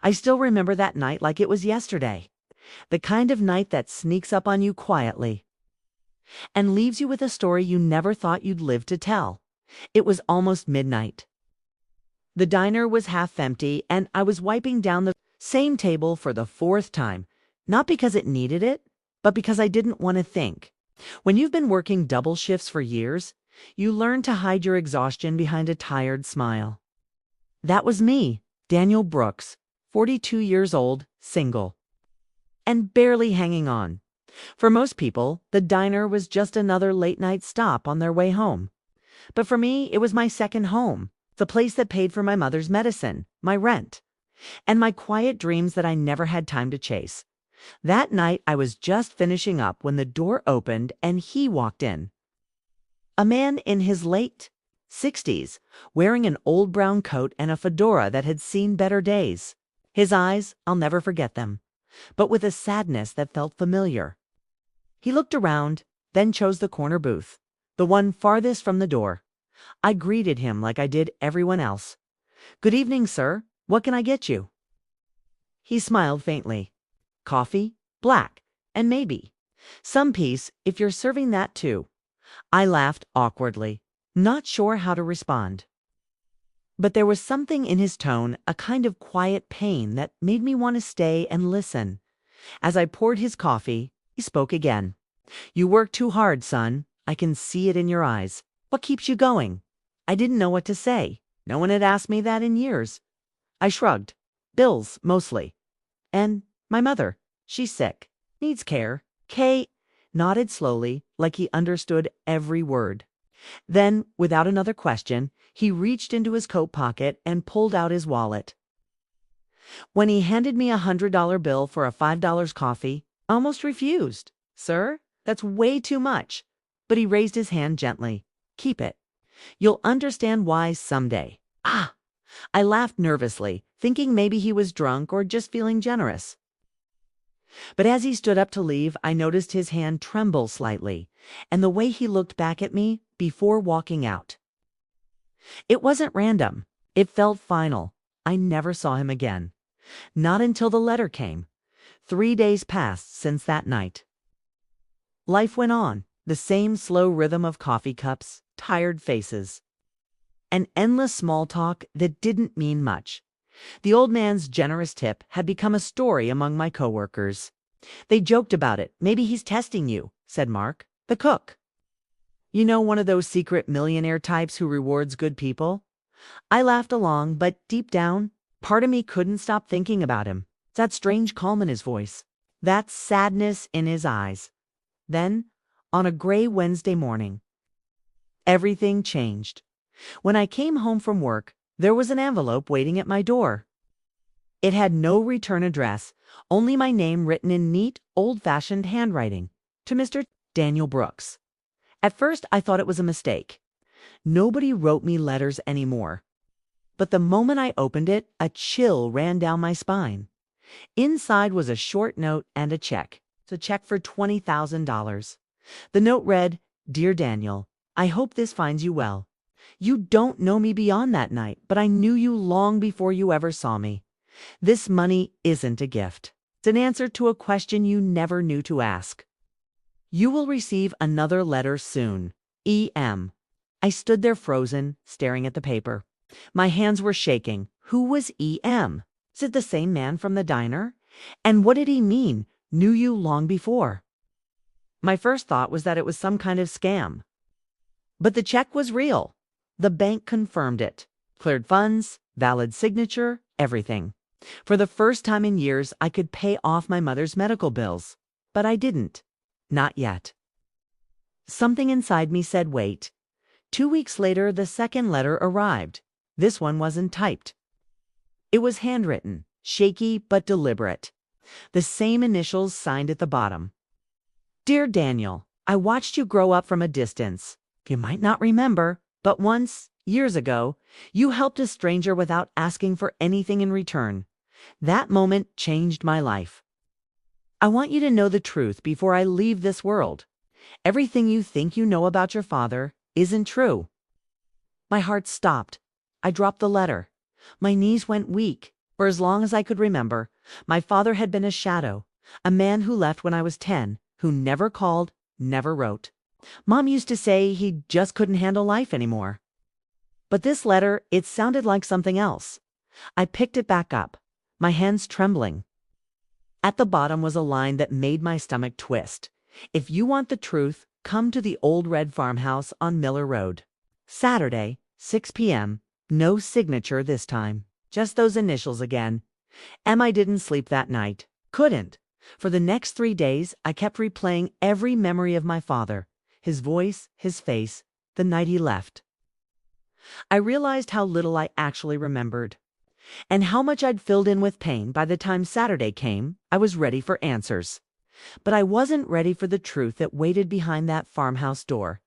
I still remember that night like it was yesterday. The kind of night that sneaks up on you quietly and leaves you with a story you never thought you'd live to tell. It was almost midnight. The diner was half empty, and I was wiping down the same table for the fourth time, not because it needed it, but because I didn't want to think. When you've been working double shifts for years, you learn to hide your exhaustion behind a tired smile. That was me, Daniel Brooks, 42 years old, single, and barely hanging on. For most people, the diner was just another late-night stop on their way home. But for me, it was my second home, the place that paid for my mother's medicine, my rent, and my quiet dreams that I never had time to chase. That night, I was just finishing up when the door opened and he walked in. A man in his late 60s, wearing an old brown coat and a fedora that had seen better days. His eyes, I'll never forget them, but with a sadness that felt familiar. He looked around, then chose the corner booth, the one farthest from the door. I greeted him like I did everyone else. "Good evening, sir. What can I get you?" He smiled faintly. "Coffee, black, and maybe some peace if you're serving that too." I laughed awkwardly, not sure how to respond. But there was something in his tone, a kind of quiet pain that made me want to stay and listen. As I poured his coffee, he spoke again. "You work too hard, son. I can see it in your eyes. What keeps you going?" I didn't know what to say. No one had asked me that in years. I shrugged. "Bills, mostly. And my mother. She's sick. Needs care." Kay nodded slowly, like he understood every word. Then, without another question, he reached into his coat pocket and pulled out his wallet. When he handed me a $100 bill for a $5 coffee, I almost refused. "Sir, that's way too much." But he raised his hand gently. "Keep it. You'll understand why someday." Ah! I laughed nervously, thinking maybe he was drunk or just feeling generous. But as he stood up to leave, I noticed his hand tremble slightly, and the way he looked back at me before walking out. It wasn't random. It felt final. I never saw him again. Not until the letter came. 3 days passed since that night. Life went on, the same slow rhythm of coffee cups, tired faces, and endless small talk that didn't mean much. The old man's generous tip had become a story among my coworkers. They joked about it. "Maybe he's testing you," said Mark, the cook. "You know, one of those secret millionaire types who rewards good people." I laughed along, but deep down, part of me couldn't stop thinking about him. That strange calm in his voice, that sadness in his eyes. Then, on a gray Wednesday morning, everything changed. When I came home from work, there was an envelope waiting at my door. It had no return address, only my name written in neat, old-fashioned handwriting, to Mr. Daniel Brooks. At first, I thought it was a mistake. Nobody wrote me letters anymore. But the moment I opened it, a chill ran down my spine. Inside was a short note and a check. It's a check for $20,000. The note read, "Dear Daniel, I hope this finds you well. You don't know me beyond that night, but I knew you long before you ever saw me. This money isn't a gift. It's an answer to a question you never knew to ask. You will receive another letter soon. E.M." I stood there frozen, staring at the paper. My hands were shaking. Who was E.M.? Is it the same man from the diner? And what did he mean, "knew you long before"? My first thought was that it was some kind of scam. But the check was real. The bank confirmed it. Cleared funds, valid signature, everything. For the first time in years, I could pay off my mother's medical bills. But I didn't. Not yet. Something inside me said wait. 2 weeks later, the second letter arrived. This one wasn't typed. It was handwritten, shaky but deliberate. The same initials signed at the bottom. "Dear Daniel, I watched you grow up from a distance. You might not remember, but once, years ago, you helped a stranger without asking for anything in return. That moment changed my life. I want you to know the truth before I leave this world. Everything you think you know about your father isn't true." My heart stopped. I dropped the letter. My knees went weak. For as long as I could remember, my father had been a shadow, a man who left when I was 10, who never called, never wrote. Mom used to say he just couldn't handle life anymore. But this letter, it sounded like something else. I picked it back up, my hands trembling. At the bottom was a line that made my stomach twist. If you want the truth, come to the old red farmhouse on Miller Road. Saturday, 6 p.m. No signature this time. Just those initials again. I didn't sleep that night. Couldn't. For the next 3 days, I kept replaying every memory of my father. His voice, his face, the night he left. I realized how little I actually remembered. And how much I'd filled in with pain. By the time Saturday came, I was ready for answers. But I wasn't ready for the truth that waited behind that farmhouse door.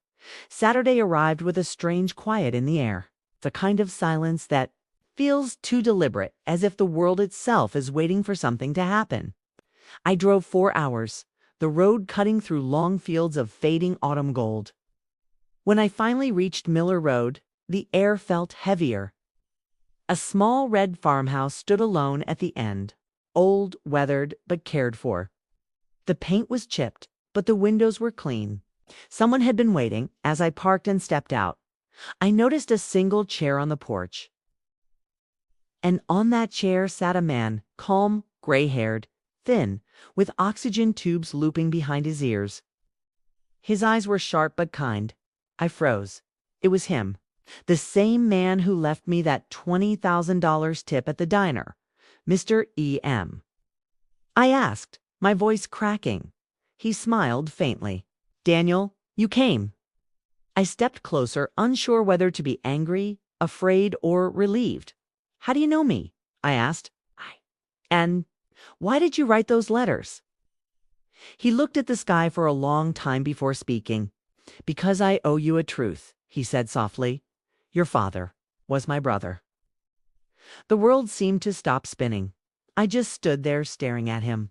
Saturday arrived with a strange quiet in the air, the kind of silence that feels too deliberate, as if the world itself is waiting for something to happen. I drove 4 hours, the road cutting through long fields of fading autumn gold. When I finally reached Miller Road, the air felt heavier. A small red farmhouse stood alone at the end, old, weathered, but cared for. The paint was chipped, but the windows were clean. Someone had been waiting as I parked and stepped out. I noticed a single chair on the porch. And on that chair sat a man, calm, gray-haired, thin, with oxygen tubes looping behind his ears. His eyes were sharp but kind. I froze. It was him. The same man who left me that $20,000 tip at the diner, Mr. E.M. I asked, my voice cracking. He smiled faintly. "Daniel, you came." I stepped closer, unsure whether to be angry, afraid, or relieved. "How do you know me?" I asked. "And why did you write those letters?" He looked at the sky for a long time before speaking. "Because I owe you a truth," he said softly. "Your father was my brother." The world seemed to stop spinning. I just stood there staring at him.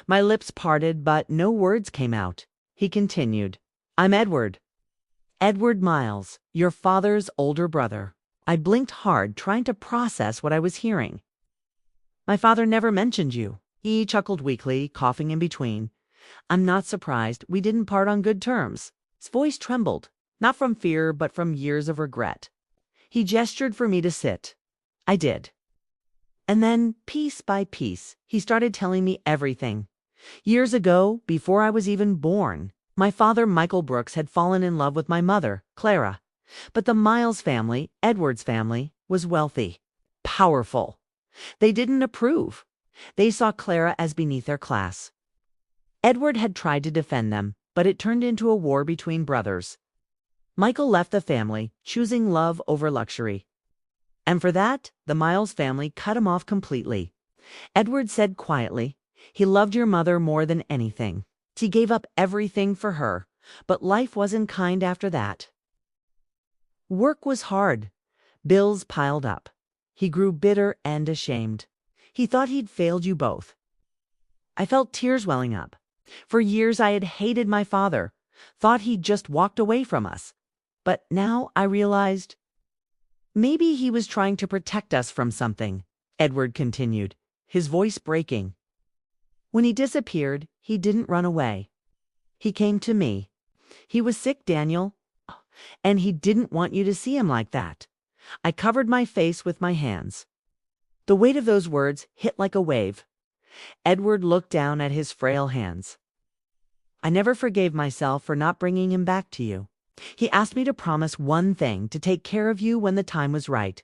My lips parted, but no words came out. He continued, "I'm Edward. Edward Miles, your father's older brother." I blinked hard, trying to process what I was hearing. "My father never mentioned you." He chuckled weakly, coughing in between. "I'm not surprised. We didn't part on good terms." His voice trembled, not from fear, but from years of regret. He gestured for me to sit. I did. And then, piece by piece, he started telling me everything. Years ago, before I was even born, my father, Michael Brooks, had fallen in love with my mother, Clara. But the Miles family, Edward's family, was wealthy, powerful. They didn't approve. They saw Clara as beneath their class. Edward had tried to defend them, but it turned into a war between brothers. Michael left the family, choosing love over luxury. And for that, the Miles family cut him off completely. Edward said quietly, "He loved your mother more than anything. He gave up everything for her, but life wasn't kind after that." Work was hard. Bills piled up. He grew bitter and ashamed. He thought he'd failed you both. I felt tears welling up. For years I had hated my father, thought he'd just walked away from us. But now I realized maybe he was trying to protect us from something, Edward continued, his voice breaking. When he disappeared, he didn't run away. He came to me. He was sick, Daniel, and he didn't want you to see him like that. I covered my face with my hands. The weight of those words hit like a wave. Edward looked down at his frail hands. "I never forgave myself for not bringing him back to you. He asked me to promise one thing, to take care of you when the time was right.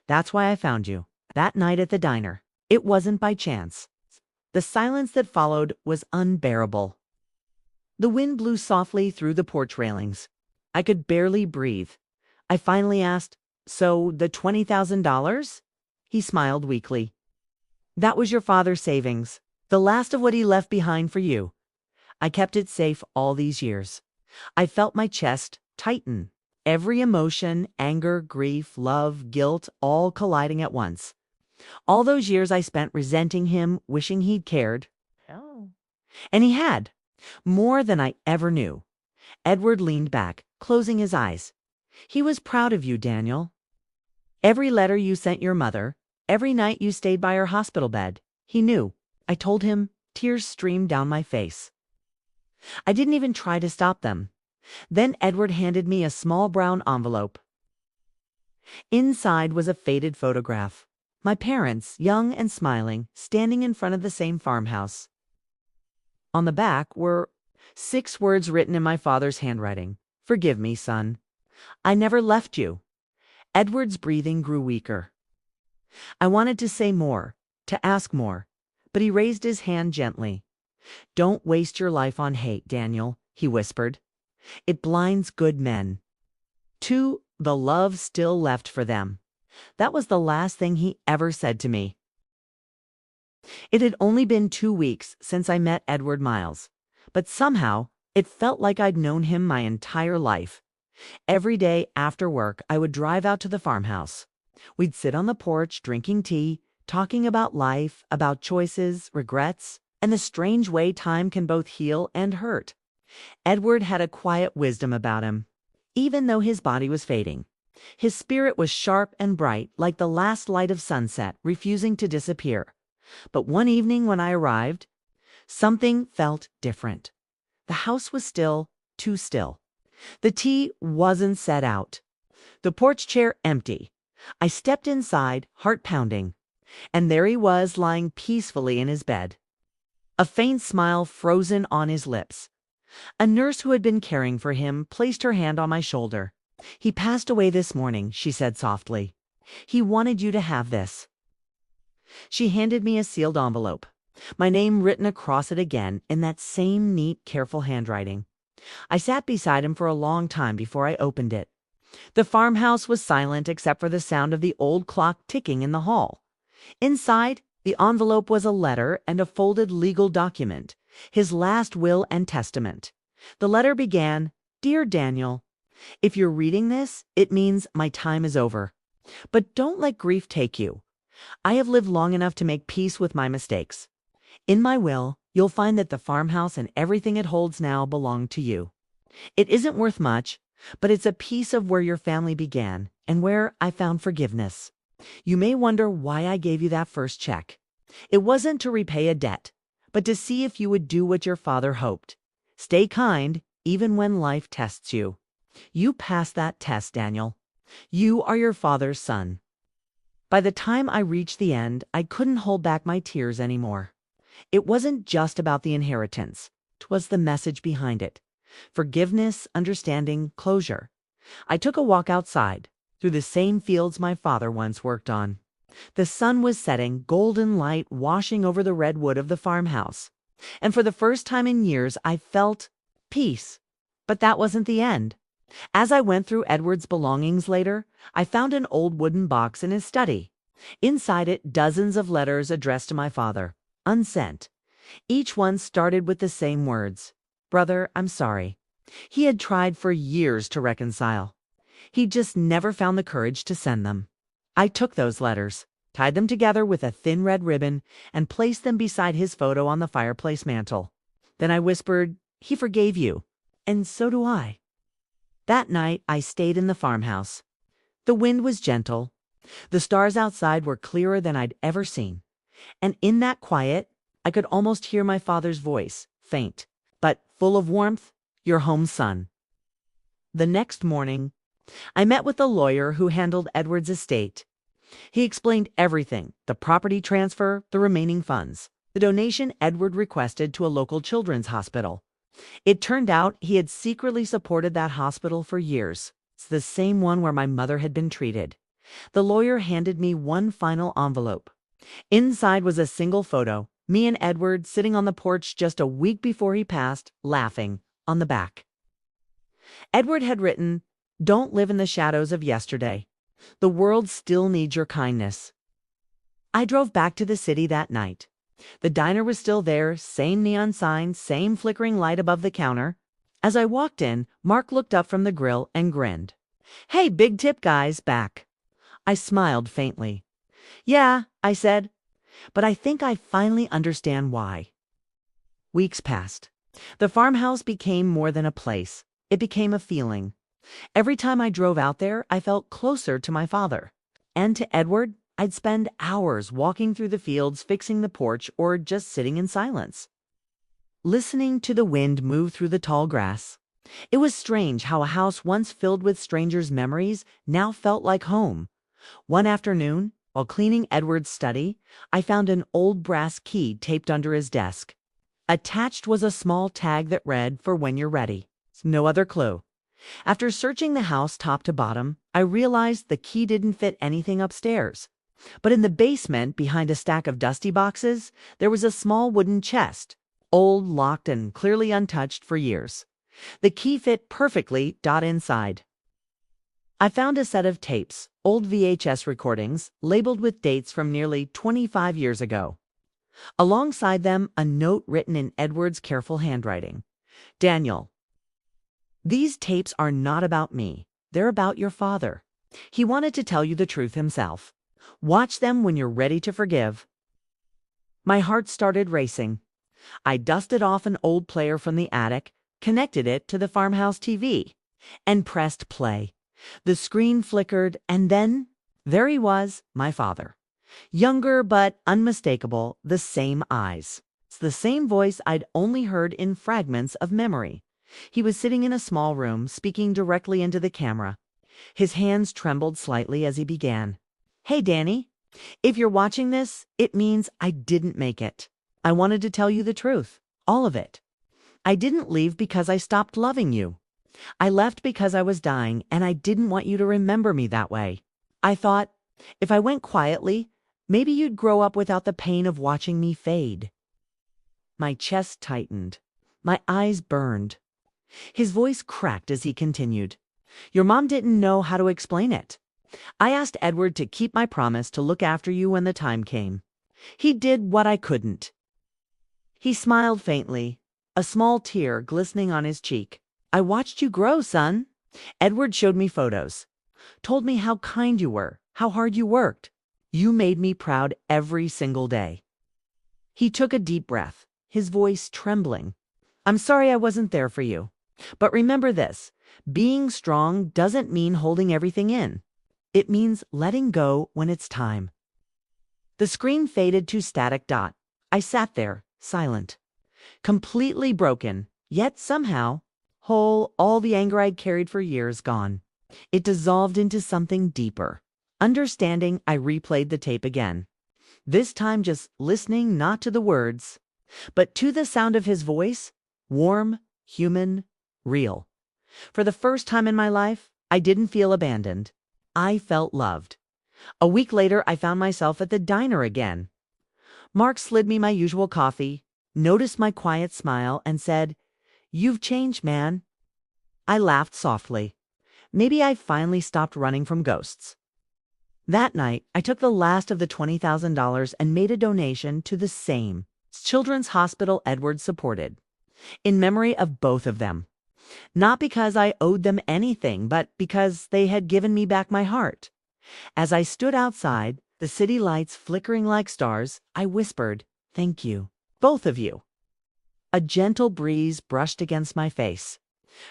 That's why I found you, that night at the diner. It wasn't by chance." The silence that followed was unbearable. The wind blew softly through the porch railings. I could barely breathe. I finally asked, "So the $20,000? He smiled weakly. "That was your father's savings, the last of what he left behind for you. I kept it safe all these years." I felt my chest tighten, every emotion, anger, grief, love, guilt, all colliding at once. All those years I spent resenting him, wishing he'd cared. Oh. And he had, more than I ever knew. Edward leaned back, closing his eyes. "He was proud of you, Daniel. Every letter you sent your mother, every night you stayed by her hospital bed. He knew. I told him, tears streamed down my face. I didn't even try to stop them. Then Edward handed me a small brown envelope. Inside was a faded photograph. My parents, young and smiling, standing in front of the same farmhouse. On the back were 6 words written in my father's handwriting. "Forgive me, son. I never left you." Edward's breathing grew weaker. I wanted to say more, to ask more, but he raised his hand gently. "Don't waste your life on hate, Daniel," he whispered. "It blinds good men." To the love still left for them. That was the last thing he ever said to me. It had only been 2 weeks since I met Edward Miles, but somehow it felt like I'd known him my entire life. Every day after work, I would drive out to the farmhouse. We'd sit on the porch drinking tea, talking about life, about choices, regrets, and the strange way time can both heal and hurt. Edward had a quiet wisdom about him. Even though his body was fading, his spirit was sharp and bright, like the last light of sunset, refusing to disappear. But one evening when I arrived, something felt different. The house was still, too still. The tea wasn't set out. The porch chair empty. I stepped inside, heart pounding, and there he was lying peacefully in his bed, a faint smile frozen on his lips. A nurse who had been caring for him placed her hand on my shoulder. "He passed away this morning," she said softly. "He wanted you to have this." She handed me a sealed envelope, my name written across it again in that same neat, careful handwriting. I sat beside him for a long time before I opened it. The farmhouse was silent except for the sound of the old clock ticking in the hall. Inside, the envelope was a letter and a folded legal document, his last will and testament. The letter began, "Dear Daniel, if you're reading this, it means my time is over. But don't let grief take you. I have lived long enough to make peace with my mistakes. In my will, you'll find that the farmhouse and everything it holds now belong to you. It isn't worth much, but it's a piece of where your family began and where I found forgiveness. You may wonder why I gave you that first check. It wasn't to repay a debt, but to see if you would do what your father hoped. Stay kind, even when life tests you. You passed that test, Daniel. You are your father's son." By the time I reached the end, I couldn't hold back my tears anymore. It wasn't just about the inheritance. 'Twas the message behind it. Forgiveness, understanding, closure. I took a walk outside, through the same fields my father once worked on. The sun was setting, golden light washing over the red wood of the farmhouse. And for the first time in years, I felt peace. But that wasn't the end. As I went through Edward's belongings later, I found an old wooden box in his study. Inside it, dozens of letters addressed to my father, unsent. Each one started with the same words. "Brother, I'm sorry." He had tried for years to reconcile. He just never found the courage to send them. I took those letters, tied them together with a thin red ribbon, and placed them beside his photo on the fireplace mantel. Then I whispered, "He forgave you, and so do I." That night, I stayed in the farmhouse. The wind was gentle. The stars outside were clearer than I'd ever seen. And in that quiet, I could almost hear my father's voice, faint, but full of warmth, "You're home, son." The next morning, I met with the lawyer who handled Edward's estate. He explained everything: the property transfer, the remaining funds, the donation Edward requested to a local children's hospital. It turned out he had secretly supported that hospital for years. It's the same one where my mother had been treated. The lawyer handed me one final envelope. Inside was a single photo, me and Edward sitting on the porch just a week before he passed, laughing, on the back. Edward had written, "Don't live in the shadows of yesterday. The world still needs your kindness." I drove back to the city that night. The diner was still there, same neon sign, same flickering light above the counter. As I walked in, Mark looked up from the grill and grinned. "Hey, big tip guy's back." I smiled faintly. "Yeah," I said, "but I think I finally understand why." Weeks passed. The farmhouse became more than a place. It became a feeling. Every time I drove out there, I felt closer to my father. And to Edward, I'd spend hours walking through the fields, fixing the porch, or just sitting in silence, listening to the wind move through the tall grass. It was strange how a house once filled with strangers' memories now felt like home. One afternoon, while cleaning Edward's study, I found an old brass key taped under his desk. Attached was a small tag that read, "For when you're ready." No other clue. After searching the house top to bottom, I realized the key didn't fit anything upstairs. But in the basement, behind a stack of dusty boxes, there was a small wooden chest, old, locked, and clearly untouched for years. The key fit perfectly inside. I found a set of tapes, old VHS recordings, labeled with dates from nearly 25 years ago. Alongside them, a note written in Edward's careful handwriting. "Daniel, these tapes are not about me. They're about your father. He wanted to tell you the truth himself. Watch them when you're ready to forgive." My heart started racing. I dusted off an old player from the attic, connected it to the farmhouse TV, and pressed play. The screen flickered, and then there he was, my father. Younger but unmistakable, the same eyes. It's the same voice I'd only heard in fragments of memory. He was sitting in a small room, speaking directly into the camera. His hands trembled slightly as he began. "Hey, Danny, if you're watching this, it means I didn't make it. I wanted to tell you the truth, all of it. I didn't leave because I stopped loving you. I left because I was dying, and I didn't want you to remember me that way. I thought, if I went quietly, maybe you'd grow up without the pain of watching me fade." My chest tightened. My eyes burned. His voice cracked as he continued. "Your mom didn't know how to explain it. I asked Edward to keep my promise to look after you when the time came. He did what I couldn't." He smiled faintly, a small tear glistening on his cheek. "I watched you grow, son. Edward showed me photos. Told me how kind you were, how hard you worked. You made me proud every single day." He took a deep breath, his voice trembling. "I'm sorry I wasn't there for you. But remember this, being strong doesn't mean holding everything in. It means letting go when it's time." The screen faded to static dot. I sat there, silent, completely broken, yet somehow whole, all the anger I'd carried for years gone. It dissolved into something deeper. Understanding, I replayed the tape again. This time just listening not to the words, but to the sound of his voice, warm, human, real. For the first time in my life, I didn't feel abandoned. I felt loved. A week later, I found myself at the diner again. Mark slid me my usual coffee, noticed my quiet smile, and said, "You've changed, man." I laughed softly. Maybe I finally stopped running from ghosts. That night, I took the last of the $20,000 and made a donation to the same children's hospital Edward supported, in memory of both of them. Not because I owed them anything, but because they had given me back my heart. As I stood outside, the city lights flickering like stars, I whispered, "Thank you, both of you." A gentle breeze brushed against my face.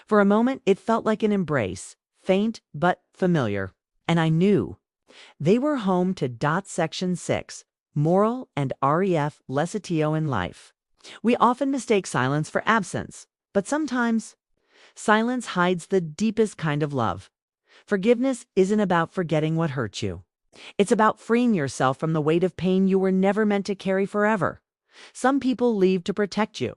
For a moment, it felt like an embrace, faint but familiar. And I knew they were home to Section 6, Moral and REF Lesotio in Life. We often mistake silence for absence, but sometimes silence hides the deepest kind of love. Forgiveness isn't about forgetting what hurt you. It's about freeing yourself from the weight of pain you were never meant to carry forever. Some people leave to protect you.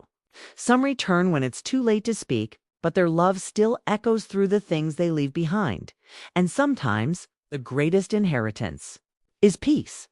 Some return when it's too late to speak, but their love still echoes through the things they leave behind. And sometimes the greatest inheritance is peace.